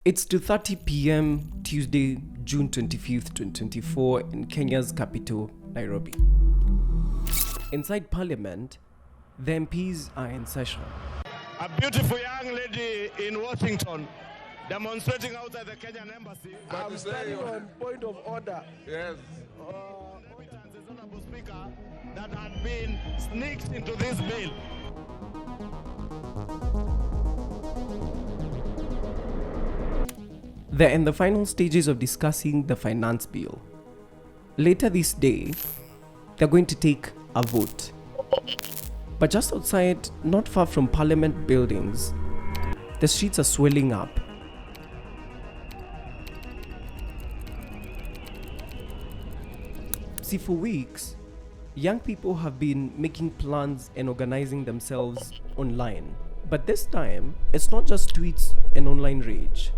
It's 2:30 p.m. Tuesday, June 25th, 2024 in Kenya's capital, Nairobi. Inside Parliament, the MPs are in session. A beautiful young lady in Washington demonstrating outside the Kenyan embassy. I'm standing on point of order. Yes. Honorable Speaker, that had been sneaked into this bill. They're in the final stages of discussing the finance bill. Later this day, they're going to take a vote. But just outside, not far from Parliament buildings, the streets are swelling up. See, for weeks, young people have been making plans and organizing themselves online. But this time, it's not just tweets and online rage.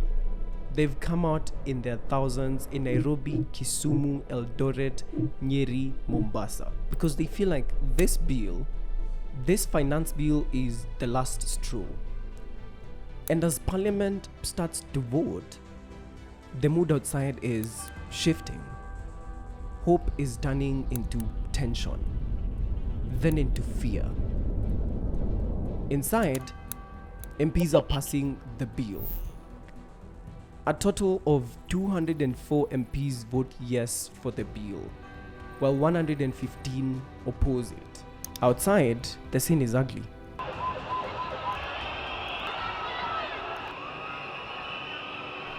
They've come out in their thousands in Nairobi, Kisumu, Eldoret, Nyeri, Mombasa, because they feel like this finance bill is the last straw. And as Parliament starts to vote, the mood outside is shifting. Hope is turning into tension, then into fear. Inside, MPs are passing the bill. A total of 204 MPs vote yes for the bill, while 115 oppose it. Outside, the scene is ugly.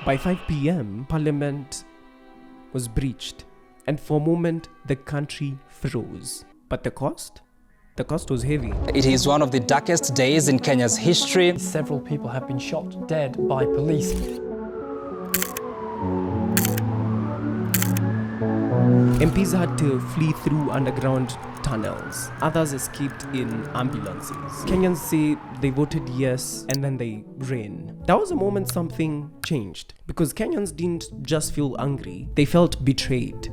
By 5 p.m., Parliament was breached, and for a moment, the country froze. But the cost? The cost was heavy. It is one of the darkest days in Kenya's history. Several people have been shot dead by police. MPs had to flee through underground tunnels. Others escaped in ambulances. Kenyans say they voted yes and then they ran. That was a moment something changed, because Kenyans didn't just feel angry, they felt betrayed.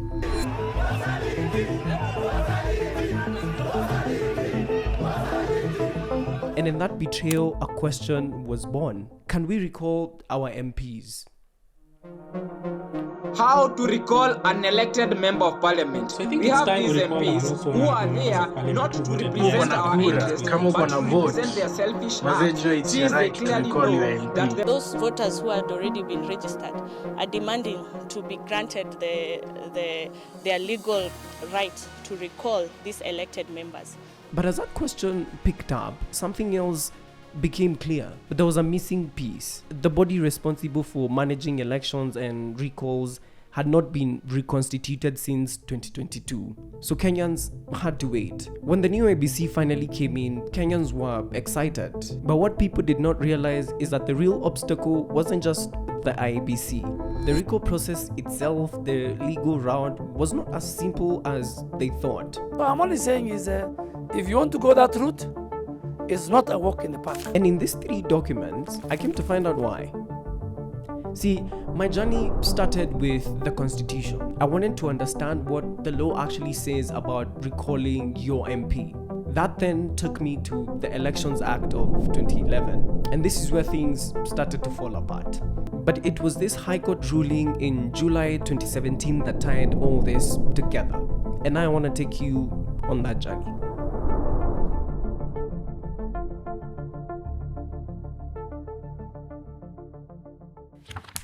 And in that betrayal, a question was born. Can we recall our MPs? How to recall an elected member of parliament. So I think we it's have time these we recall MPs who are there not to represent our interests, but to represent their selfish hearts. Since they clearly know that those voters who had already been registered are demanding to be granted their legal right to recall these elected members. But as that question picked up, something else became clear. But there was a missing piece. The body responsible for managing elections and recalls had not been reconstituted since 2022. So Kenyans had to wait. When the new IEBC finally came in, Kenyans were excited. But what people did not realize is that the real obstacle wasn't just the IEBC. The recall process itself, the legal route, was not as simple as they thought. What I'm only saying is if you want to go that route, it's not a walk in the park. And in these 3 documents, I came to find out why. See, my journey started with the Constitution. I wanted to understand what the law actually says about recalling your MP. That then took me to the Elections Act of 2011. And this is where things started to fall apart. But it was this High Court ruling in July 2017 that tied all this together. And I want to take you on that journey.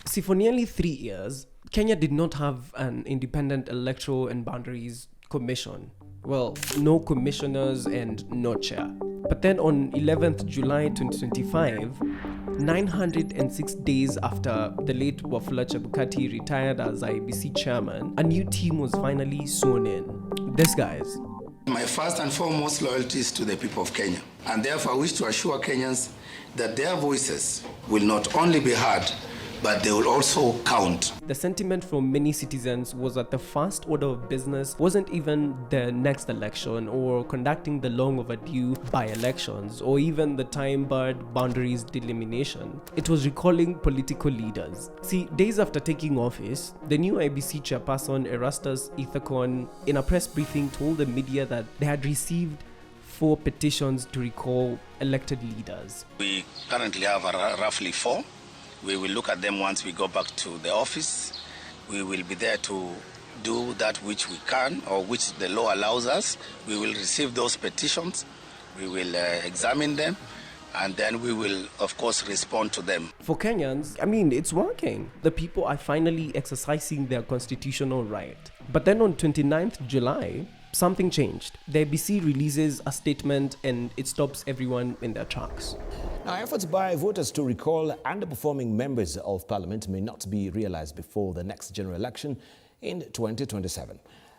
See, for nearly 3 years, Kenya did not have an independent electoral and boundaries commission. Well, no commissioners and no chair. But then on 11th July 2025, 906 days after the late Wafula Chebukati retired as IEBC chairman, a new team was finally sworn in. These guys. My first and foremost loyalty is to the people of Kenya, and therefore I wish to assure Kenyans that their voices will not only be heard, but they will also count. The sentiment from many citizens was that the first order of business wasn't even the next election or conducting the long overdue by-elections or even the time-barred boundaries delimitation. It was recalling political leaders. See, days after taking office, the new IEBC chairperson Erastus Ithacon in a press briefing told the media that they had received 4 petitions to recall elected leaders. We currently have roughly 4. We will look at them once we go back to the office. We will be there to do that which we can or which the law allows us. We will receive those petitions. We will examine them, and then we will, of course, respond to them. For Kenyans, I mean, it's working. The people are finally exercising their constitutional right. But then on 29th July, something changed. The ABC releases a statement and it stops everyone in their tracks. Now, efforts by voters to recall underperforming members of parliament may not be realized before the next general election in 2027.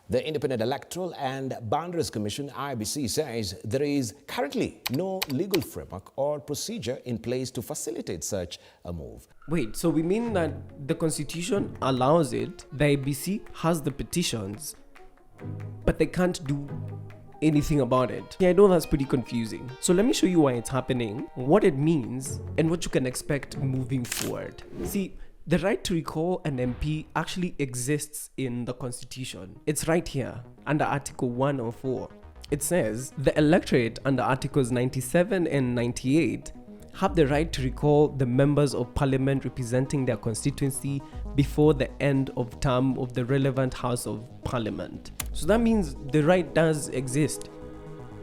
The Independent Electoral and Boundaries Commission, IBC, says there is currently no legal framework or procedure in place to facilitate such a move. Wait, so we mean that the constitution allows it, the IBC has the petitions, but they can't do anything about it? Yeah, I know that's pretty confusing. So let me show you why it's happening, what it means, and what you can expect moving forward. See, the right to recall an MP actually exists in the Constitution. It's right here under Article 104. It says the electorate under Articles 97 and 98 have the right to recall the members of parliament representing their constituency before the end of term of the relevant House of Parliament. So that means the right does exist.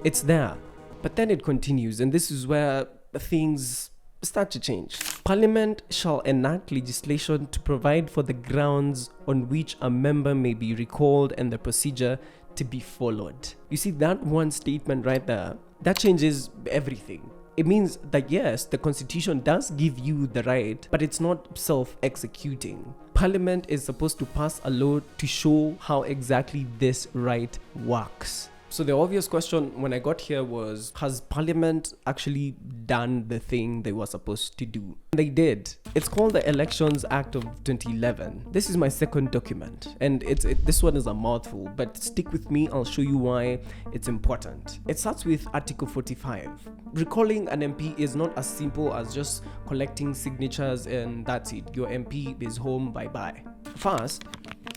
It's there. But then it continues, and this is where things start to change. Parliament shall enact legislation to provide for the grounds on which a member may be recalled and the procedure to be followed. You see, that one statement right there, that changes everything. It means that yes, the constitution does give you the right, but it's not self-executing. Parliament is supposed to pass a law to show how exactly this right works. So the obvious question when I got here was, has Parliament actually done the thing they were supposed to do? They did. It's called the Elections Act of 2011. This is my second document, and this one is a mouthful, but stick with me, I'll show you why it's important. It starts with Article 45. Recalling an MP is not as simple as just collecting signatures and that's it. Your MP is home, bye-bye. First,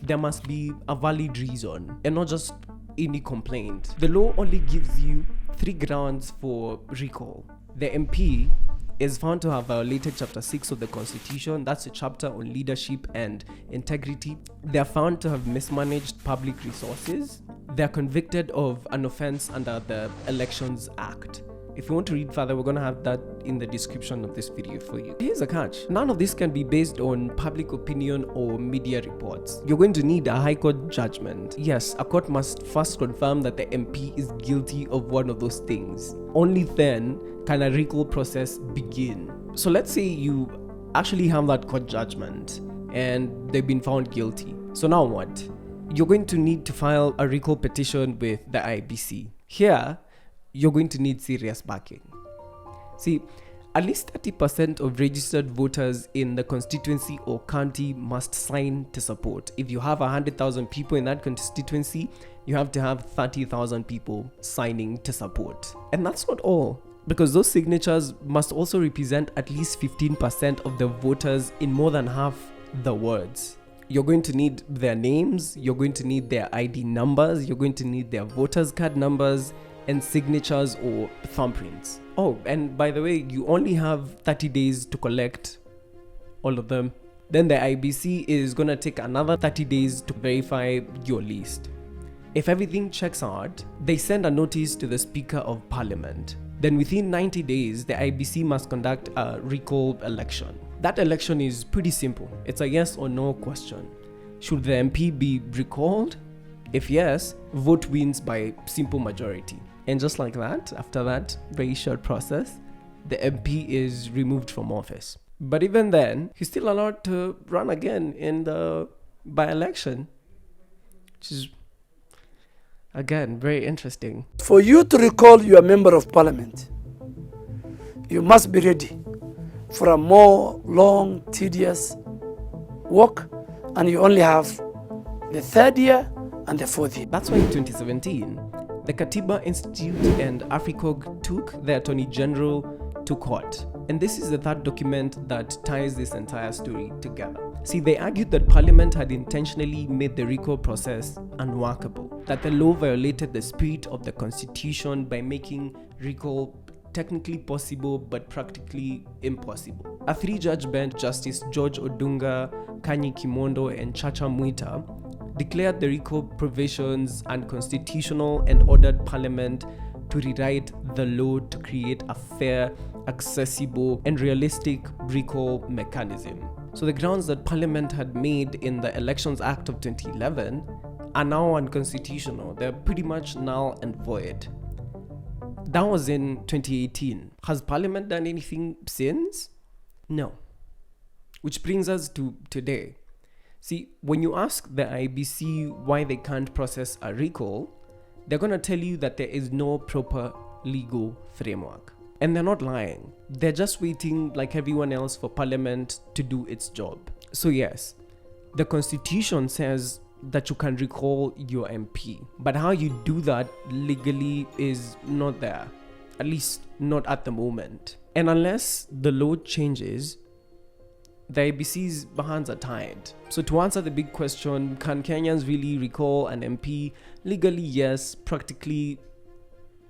there must be a valid reason and not just any complaint. The law only gives you 3 grounds for recall. The MP is found to have violated Chapter 6 of the Constitution. That's a chapter on leadership and integrity. They are found to have mismanaged public resources. They are convicted of an offense under the Elections Act. If you want to read further, we're going to have that in the description of this video for you. Here's a catch. None of this can be based on public opinion or media reports. You're going to need a high court judgment. Yes, a court must first confirm that the MP is guilty of one of those things. Only then can a recall process begin. So let's say you actually have that court judgment and they've been found guilty. So now what? You're going to need to file a recall petition with the IBC. Here, you're going to need serious backing. See, at least 30% of registered voters in the constituency or county must sign to support. If you have 100,000 people in that constituency, you have to have 30,000 people signing to support. And that's not all, because those signatures must also represent at least 15% of the voters in more than half the wards. You're going to need their names, you're going to need their ID numbers, you're going to need their voters card numbers, and signatures or thumbprints. Oh, and by the way, you only have 30 days to collect all of them. Then the IBC is gonna take another 30 days to verify your list. If everything checks out, they send a notice to the Speaker of Parliament. Then within 90 days, the IBC must conduct a recall election. That election is pretty simple. It's a yes or no question. Should the MP be recalled? If yes, vote wins by simple majority. And just like that, after that very short process, the MP is removed from office. But even then, he's still allowed to run again in the by-election, which is, again, very interesting. For you to recall your member of parliament, you must be ready for a more long, tedious work, and you only have the 3rd year and the 4th year. That's why in 2017, the Katiba Institute and AFRICOG took the Attorney General to court. And this is the 3rd document that ties this entire story together. See, they argued that Parliament had intentionally made the recall process unworkable, that the law violated the spirit of the Constitution by making recall technically possible but practically impossible. A 3-judge bench, Justice George Odunga, Kanyi Kimondo, and Chacha Mwita, declared the recall provisions unconstitutional and ordered Parliament to rewrite the law to create a fair, accessible, and realistic recall mechanism. So the grounds that Parliament had made in the Elections Act of 2011 are now unconstitutional. They're pretty much null and void. That was in 2018. Has Parliament done anything since? No. Which brings us to today. See, when you ask the IEBC why they can't process a recall, they're going to tell you that there is no proper legal framework. And they're not lying. They're just waiting, like everyone else, for Parliament to do its job. So yes, the Constitution says that you can recall your MP. But how you do that legally is not there. At least not at the moment. And unless the law changes, the IEBC's hands are tied. So to answer the big question, can Kenyans really recall an MP? Legally, yes. Practically,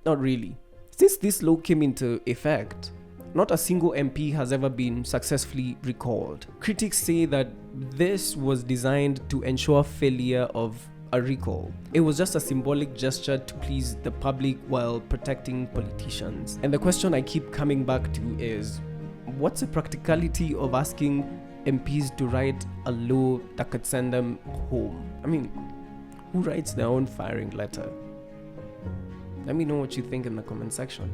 not really. Since this law came into effect, not a single MP has ever been successfully recalled. Critics say that this was designed to ensure failure of a recall. It was just a symbolic gesture to please the public while protecting politicians. And the question I keep coming back to is, what's the practicality of asking MPs to write a law that could send them home? I mean, who writes their own firing letter? Let me know what you think in the comment section.